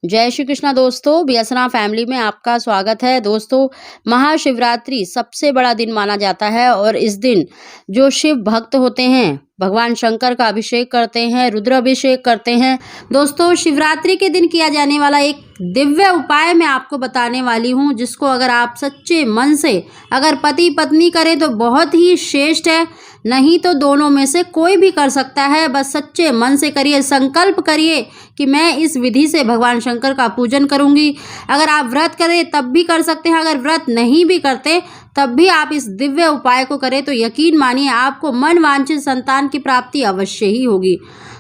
जय श्री कृष्णा दोस्तों, बीएसएनआर फैमिली में आपका स्वागत है। दोस्तों, महाशिवरात्रि सबसे बड़ा दिन माना जाता है और इस दिन जो शिव भक्त होते हैं भगवान शंकर का अभिषेक करते हैं, रुद्र अभिषेक करते हैं। दोस्तों, शिवरात्रि के दिन किया जाने वाला एक दिव्य उपाय मैं आपको बताने वाली हूँ, जिसको अगर आप सच्चे मन से अगर पति पत्नी करें तो बहुत ही श्रेष्ठ है, नहीं तो दोनों में से कोई भी कर सकता है। बस सच्चे मन से करिए, संकल्प करिए कि मैं इस विधि से भगवान शंकर का पूजन करूंगी। अगर आप व्रत करें तब भी कर सकते हैं, अगर व्रत नहीं भी करते तब भी आप इस दिव्य उपाय को करें तो यकीन मानिए आपको मन वांछित संतान की प्राप्ति अवश्य ही होगी।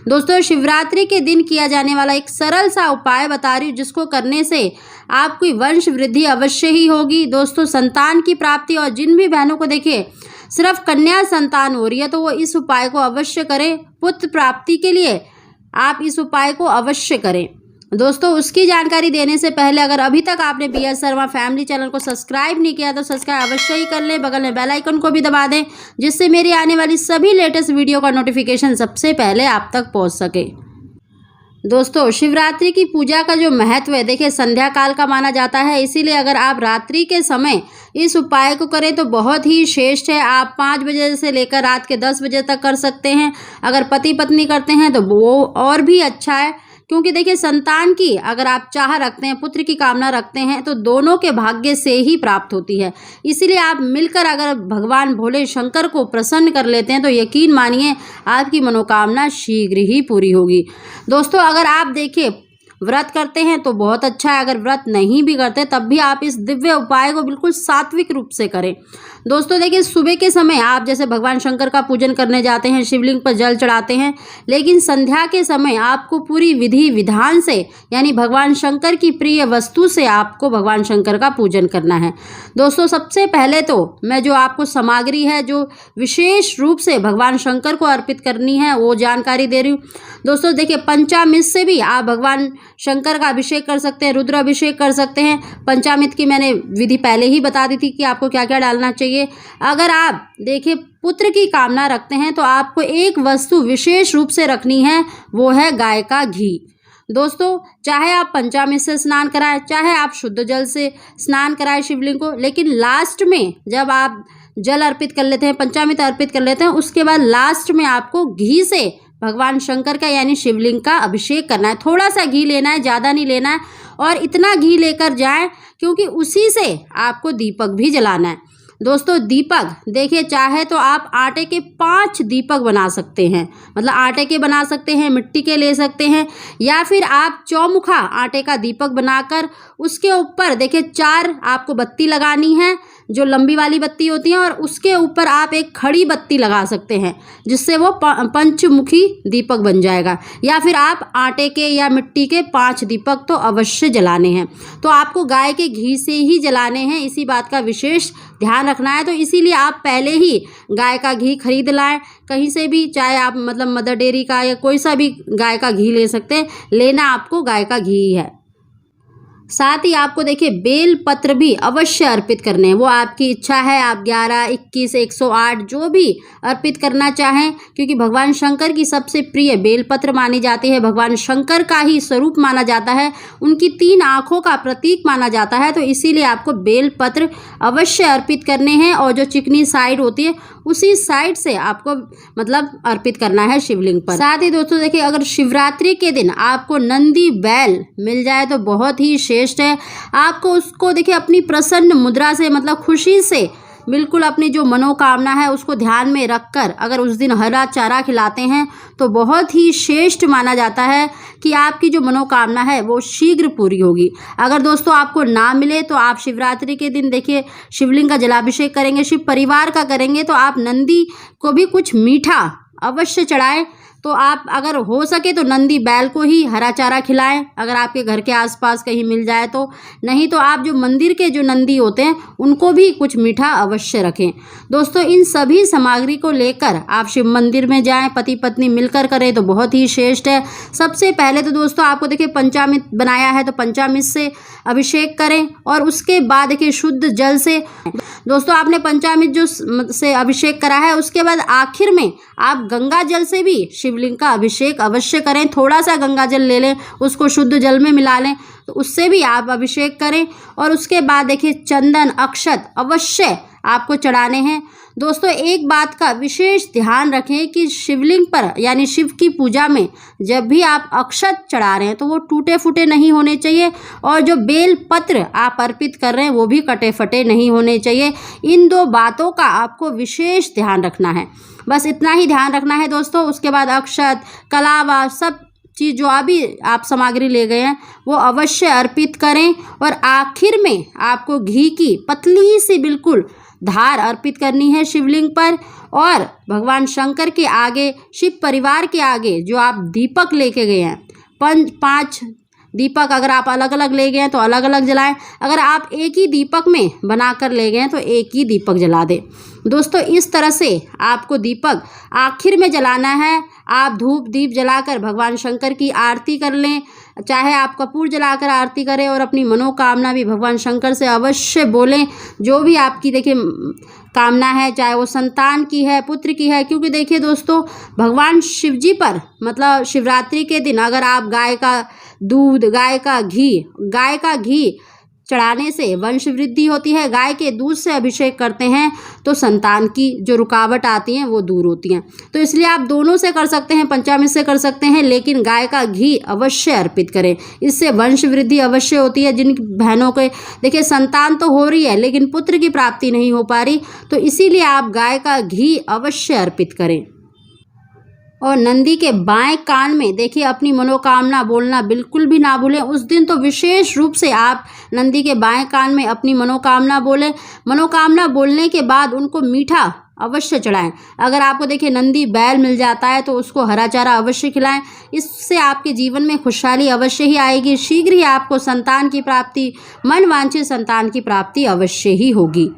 दोस्तों, शिवरात्रि के दिन किया जाने वाला एक सरल सा उपाय बता रही हूँ, जिसको करने से आपकी वंश वृद्धि अवश्य ही होगी। दोस्तों, संतान की प्राप्ति, और जिन भी बहनों को देखिए सिर्फ कन्या संतान हो रही है तो वो इस उपाय को अवश्य करें। पुत्र प्राप्ति के लिए आप इस उपाय को अवश्य करें। दोस्तों, उसकी जानकारी देने से पहले अगर अभी तक आपने बीएस शर्मा फैमिली चैनल को सब्सक्राइब नहीं किया तो सब्सक्राइब अवश्य ही कर लें, बगल में बेल आइकन को भी दबा दें, जिससे मेरी आने वाली सभी लेटेस्ट वीडियो का नोटिफिकेशन सबसे पहले आप तक पहुंच सके। दोस्तों, शिवरात्रि की पूजा का जो महत्व है देखिए संध्या काल का माना जाता है, इसीलिए अगर आप रात्रि के समय इस उपाय को करें तो बहुत ही श्रेष्ठ है। आप 5 बजे से लेकर रात के 10 बजे तक कर सकते हैं। अगर पति पत्नी करते हैं तो वो और भी अच्छा है, क्योंकि देखिए संतान की अगर आप चाह रखते हैं, पुत्र की कामना रखते हैं तो दोनों के भाग्य से ही प्राप्त होती है। इसीलिए आप मिलकर अगर भगवान भोले शंकर को प्रसन्न कर लेते हैं तो यकीन मानिए आपकी मनोकामना शीघ्र ही पूरी होगी। दोस्तों, अगर आप देखिए व्रत करते हैं तो बहुत अच्छा है, अगर व्रत नहीं भी करते तब भी आप इस दिव्य उपाय को बिल्कुल सात्विक रूप से करें। दोस्तों, देखिए सुबह के समय आप जैसे भगवान शंकर का पूजन करने जाते हैं, शिवलिंग पर जल चढ़ाते हैं, लेकिन संध्या के समय आपको पूरी विधि विधान से यानी भगवान शंकर की प्रिय वस्तु से आपको भगवान शंकर का पूजन करना है। दोस्तों, सबसे पहले तो मैं जो आपको सामग्री है जो विशेष रूप से भगवान शंकर को अर्पित करनी है वो जानकारी दे रही हूँ। दोस्तों, देखिए पंचामृत से भी आप भगवान शंकर का अभिषेक कर सकते हैं, रुद्र अभिषेक कर सकते हैं। पंचामृत की मैंने विधि पहले ही बता दी थी कि आपको क्या क्या डालना चाहिए। अगर आप देखिए पुत्र की कामना रखते हैं तो आपको एक वस्तु विशेष रूप से रखनी है, वो है गाय का घी। दोस्तों, चाहे आप पंचामृत से स्नान कराएं, चाहे आप शुद्ध जल से स्नान कराएं शिवलिंग को, लेकिन लास्ट में जब आप जल अर्पित कर लेते हैं, पंचामृत अर्पित कर लेते हैं, उसके बाद लास्ट में आपको घी से भगवान शंकर का यानी शिवलिंग का अभिषेक करना है। थोड़ा सा घी लेना है, ज़्यादा नहीं लेना है, और इतना घी लेकर जाएं क्योंकि उसी से आपको दीपक भी जलाना है। दोस्तों, दीपक देखिए चाहे तो आप आटे के 5 दीपक बना सकते हैं, मतलब आटे के बना सकते हैं, मिट्टी के ले सकते हैं, या फिर आप चौमुखा आटे का दीपक बनाकर उसके ऊपर देखिए 4 आपको बत्ती लगानी है, जो लंबी वाली बत्ती होती है, और उसके ऊपर आप एक खड़ी बत्ती लगा सकते हैं, जिससे वो पंचमुखी दीपक बन जाएगा। या फिर आप आटे के या मिट्टी के 5 दीपक तो अवश्य जलाने हैं। तो आपको गाय के घी से ही जलाने हैं, इसी बात का विशेष ध्यान रखना है। तो इसीलिए आप पहले ही गाय का घी खरीद लाएं कहीं से भी, चाहे आप मतलब मदर डेयरी का या कोई सा भी गाय का घी ले सकते हैं, लेना आपको गाय का घी ही है। साथ ही आपको देखिए बेल पत्र भी अवश्य अर्पित करने हैं, वो आपकी इच्छा है, आप 11, 21, 108 जो भी अर्पित करना चाहें, क्योंकि भगवान शंकर की सबसे प्रिय बेल पत्र मानी जाती है। भगवान शंकर का ही स्वरूप माना जाता है, उनकी 3 आँखों का प्रतीक माना जाता है, तो इसीलिए आपको बेल पत्र अवश्य अर्पित करने हैं। और जो चिकनी साइड होती है उसी साइड से आपको मतलब अर्पित करना है शिवलिंग पर। साथ ही दोस्तों देखिए अगर शिवरात्रि के दिन आपको नंदी बैल मिल जाए तो बहुत ही श्रेष्ठ है। आपको उसको देखिए अपनी प्रसन्न मुद्रा से मतलब खुशी से बिल्कुल अपनी जो मनोकामना है उसको ध्यान में रखकर अगर उस दिन हरा चारा खिलाते हैं तो बहुत ही श्रेष्ठ माना जाता है कि आपकी जो मनोकामना है वो शीघ्र पूरी होगी। अगर दोस्तों आपको ना मिले तो आप शिवरात्रि के दिन देखिए शिवलिंग का जलाभिषेक करेंगे, शिव परिवार का करेंगे, तो आप नंदी को भी कुछ मीठा अवश्य चढ़ाएं। तो आप अगर हो सके तो नंदी बैल को ही हरा चारा खिलाएं, अगर आपके घर के आसपास कहीं मिल जाए तो। नहीं तो आप जो मंदिर के जो नंदी होते हैं उनको भी कुछ मीठा अवश्य रखें। दोस्तों, इन सभी सामग्री को लेकर आप शिव मंदिर में जाएं, पति पत्नी मिलकर करें तो बहुत ही श्रेष्ठ है। सबसे पहले तो दोस्तों आपको देखिए पंचामृत बनाया है तो पंचामृत से अभिषेक करें, और उसके बाद देखिए शुद्ध जल से दोस्तों आपने पंचामृत जो से अभिषेक करा है उसके बाद आखिर में आप गंगा जल से भी शिवलिंग का अभिषेक अवश्य करें। थोड़ा सा गंगा जल ले लें, उसको शुद्ध जल में मिला लें, तो उससे भी आप अभिषेक करें। और उसके बाद देखिए चंदन अक्षत अवश्य आपको चढ़ाने हैं। दोस्तों एक बात का विशेष ध्यान रखें कि शिवलिंग पर यानी शिव की पूजा में जब भी आप अक्षत चढ़ा रहे हैं तो वो टूटे फूटे नहीं होने चाहिए, और जो बेल पत्र आप अर्पित कर रहे हैं वो भी कटे फटे नहीं होने चाहिए। इन दो बातों का आपको विशेष ध्यान रखना है, बस इतना ही ध्यान रखना है दोस्तों। उसके बाद अक्षत कलावा सब चीज़ जो अभी आप सामग्री ले गए हैं वो अवश्य अर्पित करें। और आखिर में आपको घी की पतली सी बिल्कुल धार अर्पित करनी है शिवलिंग पर। और भगवान शंकर के आगे, शिव परिवार के आगे जो आप दीपक लेके गए हैं, 5 दीपक अगर आप अलग अलग ले गए हैं तो अलग अलग जलाएं। अगर आप एक ही दीपक में बनाकर ले गए हैं तो एक ही दीपक जला दें। दोस्तों इस तरह से आपको दीपक आखिर में जलाना है। आप धूप दीप जलाकर भगवान शंकर की आरती कर लें, चाहे आप कपूर जलाकर आरती करें, और अपनी मनोकामना भी भगवान शंकर से अवश्य बोलें। जो भी आपकी देखिए कामना है, चाहे वो संतान की है, पुत्र की है, क्योंकि देखिए दोस्तों भगवान शिव जी पर मतलब शिवरात्रि के दिन अगर आप गाय का दूध, गाय का घी चढ़ाने से वंश वृद्धि होती है। गाय के दूध से अभिषेक करते हैं तो संतान की जो रुकावट आती हैं वो दूर होती हैं। तो इसलिए आप दोनों से कर सकते हैं, पंचामृत से कर सकते हैं, लेकिन गाय का घी अवश्य अर्पित करें, इससे वंश वृद्धि अवश्य होती है। जिन बहनों के देखिए संतान तो हो रही है लेकिन पुत्र की प्राप्ति नहीं हो पा रही, तो इसीलिए आप गाय का घी अवश्य अर्पित करें। और नंदी के बाएं कान में देखिए अपनी मनोकामना बोलना बिल्कुल भी ना भूलें। उस दिन तो विशेष रूप से आप नंदी के बाएं कान में अपनी मनोकामना बोलें। मनोकामना बोलने के बाद उनको मीठा अवश्य चढ़ाएं। अगर आपको देखिए नंदी बैल मिल जाता है तो उसको हरा चारा अवश्य खिलाएं। इससे आपके जीवन में खुशहाली अवश्य ही आएगी। शीघ्र ही आपको संतान की प्राप्ति, मन वांछित संतान की प्राप्ति अवश्य ही होगी।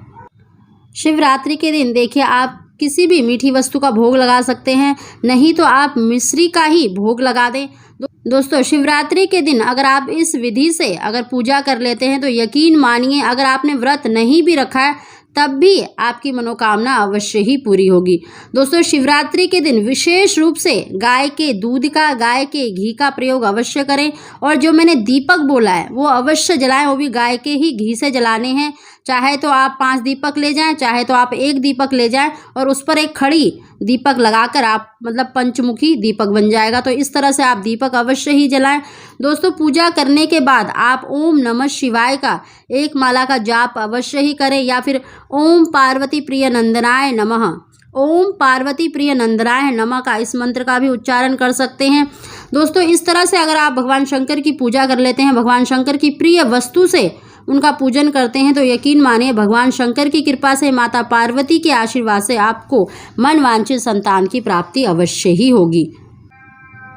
शिवरात्रि के दिन देखिए आप किसी भी मीठी वस्तु का भोग लगा सकते हैं, नहीं तो आप मिश्री का ही भोग लगा दें। दोस्तों शिवरात्रि के दिन अगर आप इस विधि से अगर पूजा कर लेते हैं तो यकीन मानिए अगर आपने व्रत नहीं भी रखा है तब भी आपकी मनोकामना अवश्य ही पूरी होगी। दोस्तों शिवरात्रि के दिन विशेष रूप से गाय के दूध का, गाय के घी का प्रयोग अवश्य करें। और जो मैंने दीपक बोला है वो अवश्य जलाएं, वो भी गाय के ही घी से जलाने हैं। चाहे तो आप 5 दीपक ले जाएं, चाहे तो आप 1 दीपक ले जाएं, और उस पर एक खड़ी दीपक लगाकर आप मतलब पंचमुखी दीपक बन जाएगा। तो इस तरह से आप दीपक अवश्य ही जलाएं। दोस्तों पूजा करने के बाद आप ओम नमः शिवाय का 1 माला का जाप अवश्य ही करें, या फिर ओम पार्वती प्रिय नंदनाय नमः, ओम पार्वती प्रिय नंदनाय नमः का इस मंत्र का भी उच्चारण कर सकते हैं। दोस्तों इस तरह से अगर आप भगवान शंकर की पूजा कर लेते हैं, भगवान शंकर की प्रिय वस्तु से उनका पूजन करते हैं, तो यकीन मानिए भगवान शंकर की कृपा से, माता पार्वती के आशीर्वाद से आपको मन वांछित संतान की प्राप्ति अवश्य ही होगी।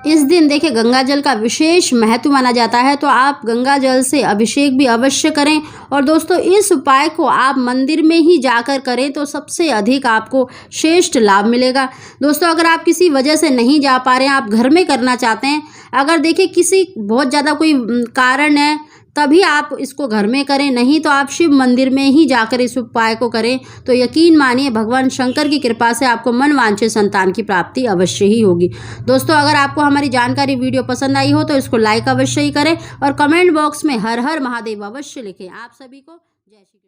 इस दिन देखिए गंगा जल का विशेष महत्व माना जाता है, तो आप गंगा जल से अभिषेक भी अवश्य करें। और दोस्तों इस उपाय को आप मंदिर में ही जाकर करें तो सबसे अधिक आपको श्रेष्ठ लाभ मिलेगा। दोस्तों अगर आप किसी वजह से नहीं जा पा रहे हैं, आप घर में करना चाहते हैं, अगर देखिए किसी बहुत ज़्यादा कोई कारण है तभी आप इसको घर में करें, नहीं तो आप शिव मंदिर में ही जाकर इस उपाय को करें, तो यकीन मानिए भगवान शंकर की कृपा से आपको मन वांछित संतान की प्राप्ति अवश्य ही होगी। दोस्तों अगर आपको हमारी जानकारी वीडियो पसंद आई हो तो इसको लाइक अवश्य ही करें, और कमेंट बॉक्स में हर हर महादेव अवश्य लिखें। आप सभी को जय श्री कृष्ण।